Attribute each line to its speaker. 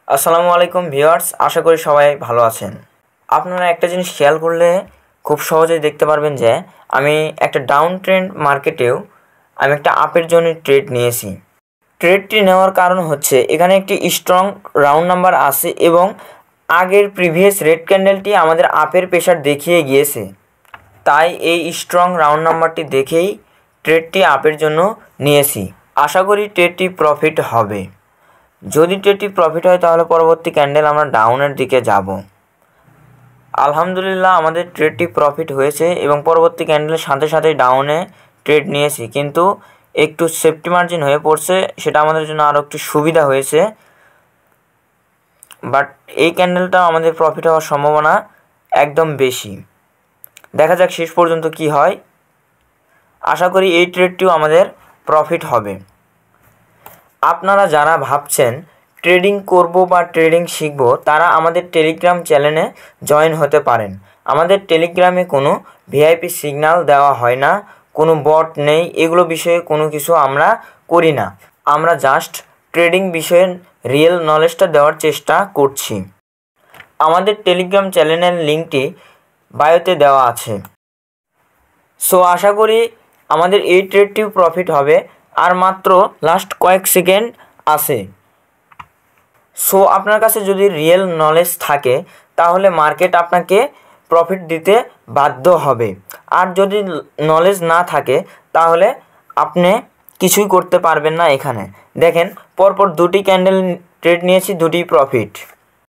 Speaker 1: আসসালামু আলাইকুম ভিউয়ার্স, আশা করি সবাই ভালো আছেন। আপনারা একটা জিনিস খেয়াল করলে খুব সহজেই দেখতে পারবেন যে আমি একটা ডাউন ট্রেন্ড মার্কেটেও আমি একটা আপের জন্য ট্রেড নিয়েছি। ট্রেডটি নেওয়ার কারণ হচ্ছে এখানে একটি স্ট্রং রাউন্ড নাম্বার আছে এবং আগের প্রিভিয়াস রেড ক্যান্ডেলটি আমাদের আপের প্রেশার দেখিয়ে গিয়েছে। তাই এই স্ট্রং রাউন্ড নাম্বারটি দেখেই ট্রেডটি আপের জন্য নিয়েছি। আশা করি ট্রেডটি প্রফিট হবে। যদি ট্রেডটি প্রফিট হয় তাহলে পরবর্তী ক্যান্ডেল আমরা ডাউনের দিকে যাব। আলহামদুলিল্লাহ আমাদের ট্রেডটি প্রফিট হয়েছে এবং পরবর্তী ক্যান্ডেলের সাথে সাথে ডাউনে ট্রেড নিয়েছি, কিন্তু একটু সেফটি মার্জিন হয়ে পড়ছে, সেটা আমাদের জন্য আরও একটু সুবিধা হয়েছে। বাট এই ক্যান্ডেলটা আমাদের প্রফিট হওয়ার সম্ভাবনা একদম বেশি। দেখা যাক শেষ পর্যন্ত কি হয়। আশা করি এই ট্রেডটিও আমাদের প্রফিট হবে। আপনারা যারা ভাবছেন ট্রেডিং করব বা ট্রেডিং শিখব, তারা আমাদের টেলিগ্রাম চ্যানেলে জয়েন হতে পারেন। আমাদের টেলিগ্রামে কোনো ভিআইপি সিগন্যাল দেওয়া হয় না, কোনো বট নেই, এগুলো বিষয়ে কোনো কিছু আমরা করি না। আমরা জাস্ট ট্রেডিং বিষয়ে রিয়েল নলেজটা দেওয়ার চেষ্টা করছি। আমাদের টেলিগ্রাম চ্যানেলের লিঙ্কটি বায়োতে দেওয়া আছে। সো আশা করি আমাদের এই ট্রেডটিও প্রফিট হবে। আর মাত্র লাস্ট কয়েক সেকেন্ড আছে। সো আপনার কাছে যদি রিয়েল নলেজ থাকে তাহলে মার্কেট আপনাকে প্রফিট দিতে বাধ্য হবে। আর যদি নলেজ না থাকে তাহলে আপনি কিছুই করতে পারবেন না। এখানে দেখেন পরপর দুটি ক্যান্ডেল ট্রেড নিয়েছি, দুটি প্রফিট।